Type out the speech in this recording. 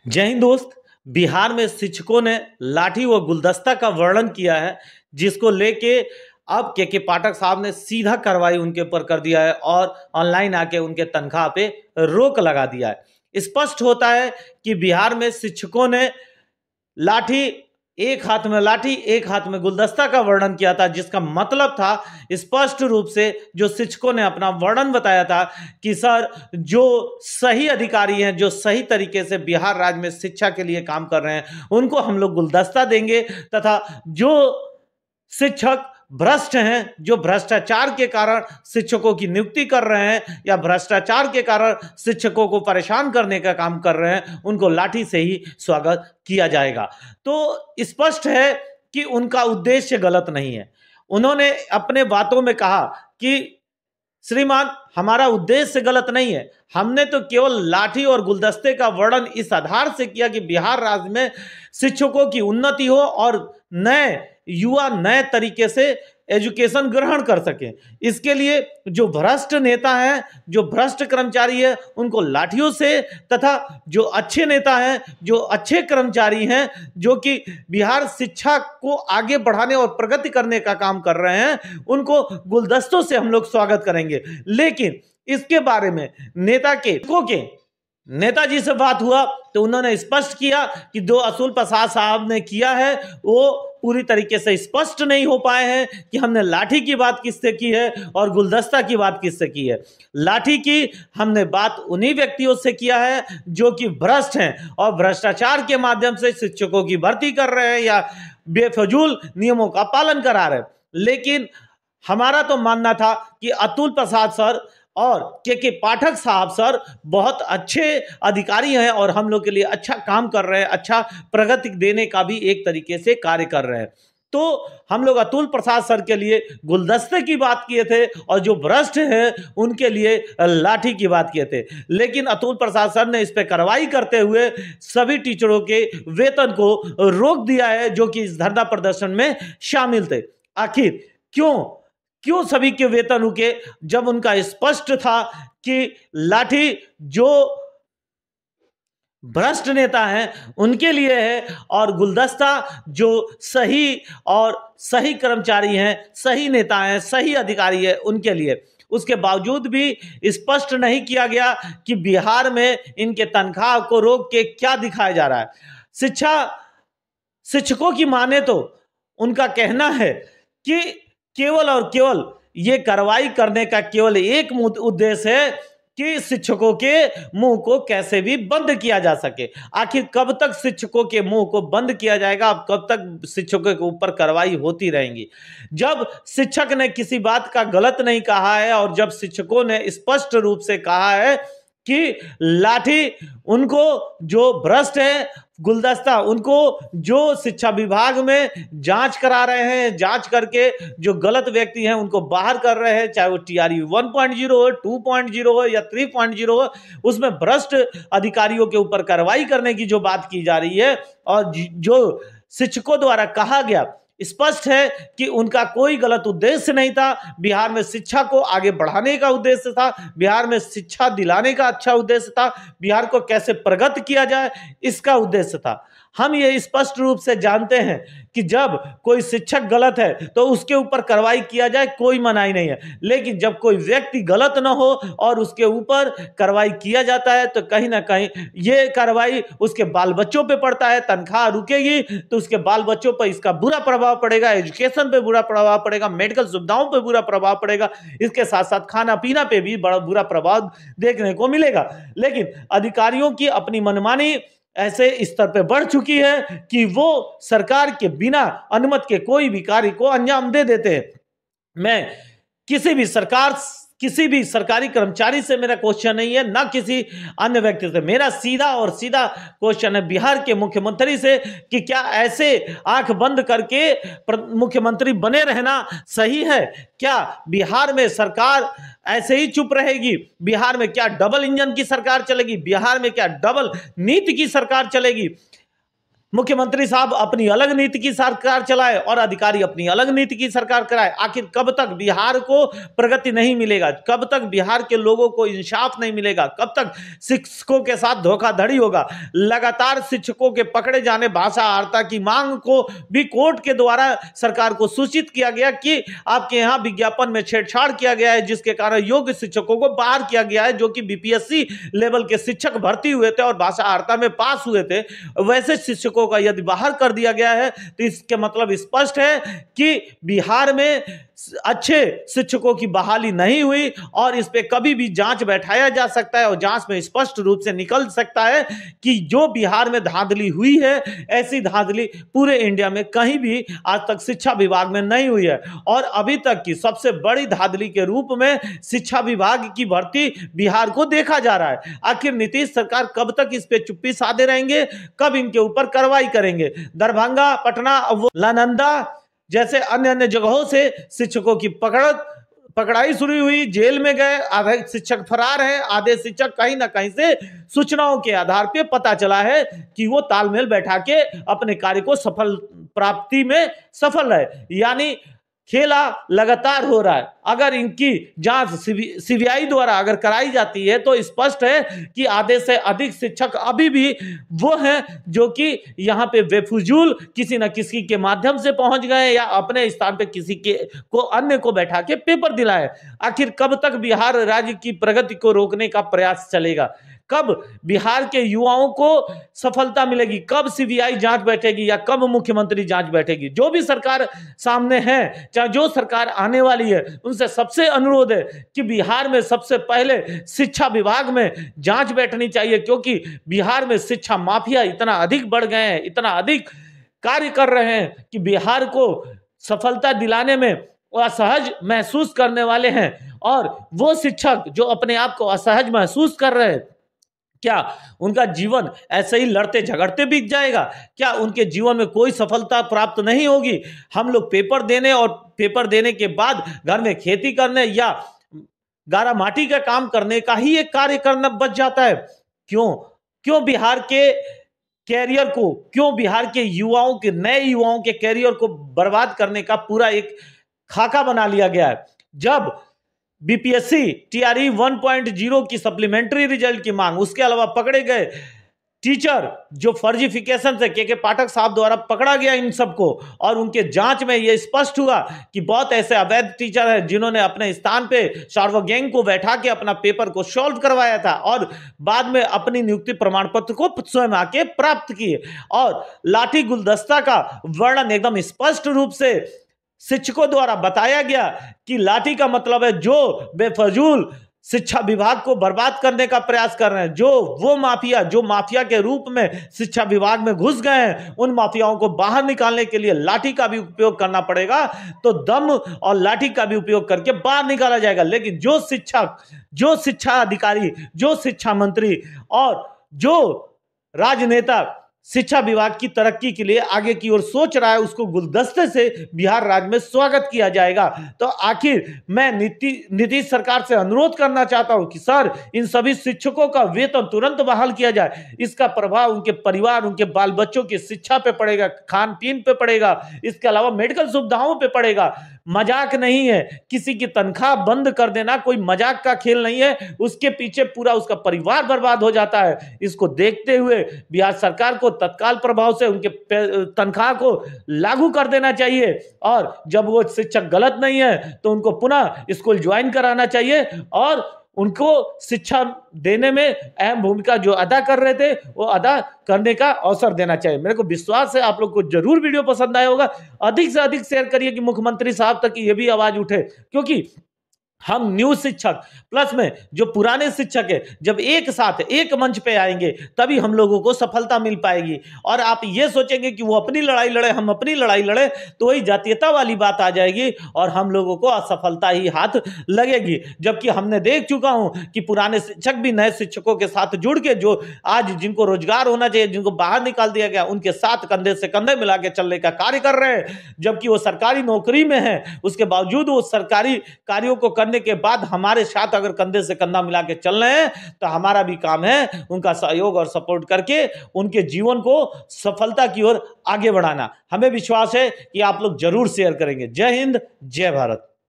जय हिंद दोस्त। बिहार में शिक्षकों ने लाठी व गुलदस्ता का वर्णन किया है, जिसको लेके अब के पाठक साहब ने सीधा कार्रवाई उनके ऊपर कर दिया है और ऑनलाइन आके उनके तनख्वाह पे रोक लगा दिया है। स्पष्ट होता है कि बिहार में शिक्षकों ने लाठी एक हाथ में लाठी एक हाथ में गुलदस्ता का वर्णन किया था, जिसका मतलब था स्पष्ट रूप से जो शिक्षकों ने अपना वर्णन बताया था कि सर, जो सही अधिकारी हैं, जो सही तरीके से बिहार राज्य में शिक्षा के लिए काम कर रहे हैं, उनको हम लोग गुलदस्ता देंगे, तथा जो शिक्षक भ्रष्ट हैं, जो भ्रष्टाचार के कारण शिक्षकों की नियुक्ति कर रहे हैं या भ्रष्टाचार के कारण शिक्षकों को परेशान करने का काम कर रहे हैं, उनको लाठी से ही स्वागत किया जाएगा। तो स्पष्ट है कि उनका उद्देश्य गलत नहीं है। उन्होंने अपने बातों में कहा कि श्रीमान, हमारा उद्देश्य गलत नहीं है, हमने तो केवल लाठी और गुलदस्ते का वर्णन इस आधार से किया कि बिहार राज्य में शिक्षकों की उन्नति हो और नए युवा नए तरीके से एजुकेशन ग्रहण कर सकें। इसके लिए जो भ्रष्ट नेता हैं, जो भ्रष्ट कर्मचारी हैं, उनको लाठियों से, तथा जो अच्छे नेता हैं, जो अच्छे कर्मचारी हैं, जो कि बिहार शिक्षा को आगे बढ़ाने और प्रगति करने का काम कर रहे हैं, उनको गुलदस्तों से हम लोग स्वागत करेंगे। लेकिन इसके बारे में नेताजी से बात हुआ तो उन्होंने स्पष्ट किया कि जो अतुल प्रसाद साहब ने किया है वो पूरी तरीके से स्पष्ट नहीं हो पाए हैं कि हमने लाठी की बात किससे की है और गुलदस्ता की बात किससे की है। लाठी की हमने बात उन्हीं व्यक्तियों से किया है जो कि भ्रष्ट हैं और भ्रष्टाचार के माध्यम से शिक्षकों की भर्ती कर रहे हैं या बेफजूल नियमों का पालन करा रहे हैं। लेकिन हमारा तो मानना था कि अतुल प्रसाद सर और के पाठक साहब सर बहुत अच्छे अधिकारी हैं और हम लोग के लिए अच्छा काम कर रहे हैं, अच्छा प्रगति देने का भी एक तरीके से कार्य कर रहे हैं। तो हम लोग अतुल प्रसाद सर के लिए गुलदस्ते की बात किए थे और जो भ्रष्ट हैं उनके लिए लाठी की बात किए थे। लेकिन अतुल प्रसाद सर ने इस पर कार्रवाई करते हुए सभी टीचरों के वेतन को रोक दिया है, जो कि इस धरना प्रदर्शन में शामिल थे। आखिर क्यों सभी के वेतन रुके, जब उनका स्पष्ट था कि लाठी जो भ्रष्ट नेता हैं उनके लिए है और गुलदस्ता जो सही कर्मचारी हैं, सही नेता हैं, सही अधिकारी है, उनके लिए। उसके बावजूद भी स्पष्ट नहीं किया गया कि बिहार में इनके तनख्वाह को रोक के क्या दिखाया जा रहा है। शिक्षकों की माने तो उनका कहना है कि केवल और केवल ये कार्रवाई करने का केवल एक उद्देश्य है कि शिक्षकों के मुंह को कैसे भी बंद किया जा सके। आखिर कब तक शिक्षकों के मुंह को बंद किया जाएगा? अब कब तक शिक्षकों के ऊपर कार्रवाई होती रहेंगी? जब शिक्षक ने किसी बात का गलत नहीं कहा है और जब शिक्षकों ने स्पष्ट रूप से कहा है कि लाठी उनको जो भ्रष्ट है, गुलदस्ता उनको जो शिक्षा विभाग में जांच करा रहे हैं, जांच करके जो गलत व्यक्ति हैं उनको बाहर कर रहे हैं, चाहे वो TRU 1.0 हो, 2.0 हो या 3.0 हो, उसमें भ्रष्ट अधिकारियों के ऊपर कार्रवाई करने की जो बात की जा रही है और जो शिक्षकों द्वारा कहा गया, स्पष्ट है कि उनका कोई गलत उद्देश्य नहीं था। बिहार में शिक्षा को आगे बढ़ाने का उद्देश्य था, बिहार में शिक्षा दिलाने का अच्छा उद्देश्य था, बिहार को कैसे प्रगति किया जाए इसका उद्देश्य था। हम ये स्पष्ट रूप से जानते हैं कि जब कोई शिक्षक गलत है तो उसके ऊपर कार्रवाई किया जाए, कोई मनाही नहीं है। लेकिन जब कोई व्यक्ति गलत न हो और उसके ऊपर कार्रवाई किया जाता है तो कहीं ना कहीं ये कार्रवाई उसके बाल बच्चों पे पड़ता है। तनख्वाह रुकेगी तो उसके बाल बच्चों पर इसका बुरा प्रभाव पड़ेगा, एजुकेशन पे बुरा प्रभाव पड़ेगा, मेडिकल सुविधाओं पे बुरा प्रभाव पड़ेगा, इसके साथ साथ खाना पीना पे भी बड़ा बुरा प्रभाव देखने को मिलेगा। लेकिन अधिकारियों की अपनी मनमानी ऐसे स्तर पे बढ़ चुकी है कि वो सरकार के बिना अनुमति के कोई भी कार्य को अंजाम दे देते हैं। मैं किसी भी सरकारी कर्मचारी से मेरा क्वेश्चन नहीं है, ना किसी अन्य व्यक्ति से। मेरा सीधा क्वेश्चन है बिहार के मुख्यमंत्री से कि क्या ऐसे आंख बंद करके मुख्यमंत्री बने रहना सही है? क्या बिहार में सरकार ऐसे ही चुप रहेगी? बिहार में क्या डबल इंजन की सरकार चलेगी? बिहार में क्या डबल नीति की सरकार चलेगी? मुख्यमंत्री साहब अपनी अलग नीति की सरकार चलाए और अधिकारी अपनी अलग नीति की सरकार कराए। आखिर कब तक बिहार को प्रगति नहीं मिलेगा? कब तक बिहार के लोगों को इंसाफ नहीं मिलेगा? कब तक शिक्षकों के साथ धोखाधड़ी होगा? लगातार शिक्षकों के पकड़े जाने, भाषा आर्ता की मांग को भी कोर्ट के द्वारा सरकार को सूचित किया गया कि आपके यहाँ विज्ञापन में छेड़छाड़ किया गया है, जिसके कारण योग्य शिक्षकों को बाहर किया गया है, जो कि बीपीएससी लेवल के शिक्षक भर्ती हुए थे और भाषा आर्ता में पास हुए थे। वैसे शिक्षकों का यदि बाहर कर दिया गया है तो इसके मतलब स्पष्ट है कि बिहार में अच्छे शिक्षकों की बहाली नहीं हुई और इस पे कभी भी जांच बैठाया जा सकता है और जांच में स्पष्ट रूप से निकल सकता है कि जो बिहार में धांधली हुई है, ऐसी धांधली पूरे इंडिया में कहीं भी आज तक शिक्षा विभाग में नहीं हुई है। और अभी तक की सबसे बड़ी धांधली के रूप में शिक्षा विभाग की भर्ती बिहार को देखा जा रहा है। आखिर नीतीश सरकार कब तक इस पे चुप्पी साधे रहेंगे? कब इनके ऊपर कार्रवाई करेंगे? दरभंगा, पटना, नालंदा जैसे अन्य अन्य जगहों से शिक्षकों की पकड़ाई शुरू हुई, जेल में गए, आधे शिक्षक फरार हैं, आधे शिक्षक कहीं ना कहीं से सूचनाओं के आधार पे पता चला है कि वो तालमेल बैठा के अपने कार्य को सफल प्राप्ति में सफल है। यानी खेला लगातार हो रहा है। अगर इनकी जांच सीबीआई द्वारा अगर कराई जाती है तो स्पष्ट है कि आधे से अधिक शिक्षक अभी भी वो हैं जो कि यहाँ पे बेफजूल किसी न किसी के माध्यम से पहुंच गए या अपने स्थान पे किसी के को अन्य को बैठा के पेपर दिलाए। आखिर कब तक बिहार राज्य की प्रगति को रोकने का प्रयास चलेगा? कब बिहार के युवाओं को सफलता मिलेगी? कब सीबीआई जांच बैठेगी या कब मुख्यमंत्री जांच बैठेगी? जो भी सरकार सामने है, चाहे जो सरकार आने वाली है, उनसे सबसे अनुरोध है कि बिहार में सबसे पहले शिक्षा विभाग में जांच बैठनी चाहिए, क्योंकि बिहार में शिक्षा माफिया इतना अधिक बढ़ गए हैं, इतना अधिक कार्य कर रहे हैं कि बिहार को सफलता दिलाने में असहज महसूस करने वाले हैं। और वो शिक्षक जो अपने आप को असहज महसूस कर रहे हैं, क्या उनका जीवन ऐसे ही लड़ते झगड़ते बीत जाएगा? क्या उनके जीवन में कोई सफलता प्राप्त नहीं होगी? हम लोग पेपर देने और पेपर देने के बाद घर में खेती करने या गारा माटी का काम करने का ही एक कार्य करना बच जाता है। क्यों बिहार के कैरियर को, क्यों बिहार के युवाओं के, नए युवाओं के कैरियर को बर्बाद करने का पूरा एक खाका बना लिया गया है? जब बीपीएससी टीआरई 1.0 की सप्लीमेंट्री रिजल्ट की मांग, उसके अलावा पकड़े गए टीचर जो फर्जीफिकेशन से के पाठक साहब द्वारा पकड़ा गया इन सबको, और उनके जांच में यह स्पष्ट हुआ कि बहुत ऐसे अवैध टीचर हैं जिन्होंने अपने स्थान पे शार्वा गैंग को बैठा के अपना पेपर को सॉल्व करवाया था और बाद में अपनी नियुक्ति प्रमाण पत्र को स्वयं आके प्राप्त किए। और लाठी गुलदस्ता का वर्णन एकदम स्पष्ट रूप से शिक्षकों द्वारा बताया गया कि लाठी का मतलब है जो बेफजूल शिक्षा विभाग को बर्बाद करने का प्रयास कर रहे हैं, जो माफिया के रूप में शिक्षा विभाग में घुस गए हैं, उन माफियाओं को बाहर निकालने के लिए लाठी का भी उपयोग करना पड़ेगा। तो दम और लाठी का भी उपयोग करके बाहर निकाला जाएगा। लेकिन जो शिक्षक, जो शिक्षा अधिकारी, जो शिक्षा मंत्री और जो राजनेता शिक्षा विभाग की तरक्की के लिए आगे की ओर सोच रहा है, उसको गुलदस्ते से बिहार राज्य में स्वागत किया जाएगा। तो आखिर मैं नीतीश सरकार से अनुरोध करना चाहता हूं कि सर, इन सभी शिक्षकों का वेतन तुरंत बहाल किया जाए। इसका प्रभाव उनके परिवार, उनके बाल बच्चों की शिक्षा पे पड़ेगा, खान पीन पे पड़ेगा, इसके अलावा मेडिकल सुविधाओं पे पड़ेगा। मजाक नहीं है, किसी की तनख्वाह बंद कर देना कोई मजाक का खेल नहीं है, उसके पीछे पूरा उसका परिवार बर्बाद हो जाता है। इसको देखते हुए बिहार सरकार को तत्काल प्रभाव से उनके तनख्वाह को लागू कर देना चाहिए, और जब वो शिक्षक गलत नहीं है तो उनको पुनः स्कूल ज्वाइन कराना चाहिए और उनको शिक्षा देने में अहम भूमिका जो अदा कर रहे थे वो अदा करने का अवसर देना चाहिए। मेरे को विश्वास है आप लोग को जरूर वीडियो पसंद आया होगा। अधिक से अधिक शेयर करिए कि मुख्यमंत्री साहब तक ये भी आवाज उठे, क्योंकि हम न्यू शिक्षक प्लस में जो पुराने शिक्षक है, जब एक साथ एक मंच पे आएंगे तभी हम लोगों को सफलता मिल पाएगी। और आप ये सोचेंगे कि वो अपनी लड़ाई लड़े, हम अपनी लड़ाई लड़े, तो वही जातीयता वाली बात आ जाएगी और हम लोगों को असफलता ही हाथ लगेगी। जबकि हमने देख चुका हूं कि पुराने शिक्षक भी नए शिक्षकों के साथ जुड़ के, जो आज जिनको रोजगार होना चाहिए, जिनको बाहर निकाल दिया गया, उनके साथ कंधे से कंधे मिला के चलने का कार्य कर रहे हैं। जबकि वो सरकारी नौकरी में है, उसके बावजूद वो सरकारी कार्यों को करने के बाद हमारे साथ अगर कंधे से कंधा मिला के चल रहे हैं तो हमारा भी काम है उनका सहयोग और सपोर्ट करके उनके जीवन को सफलता की ओर आगे बढ़ाना। हमें विश्वास है कि आप लोग जरूर शेयर करेंगे। जय हिंद, जय भारत।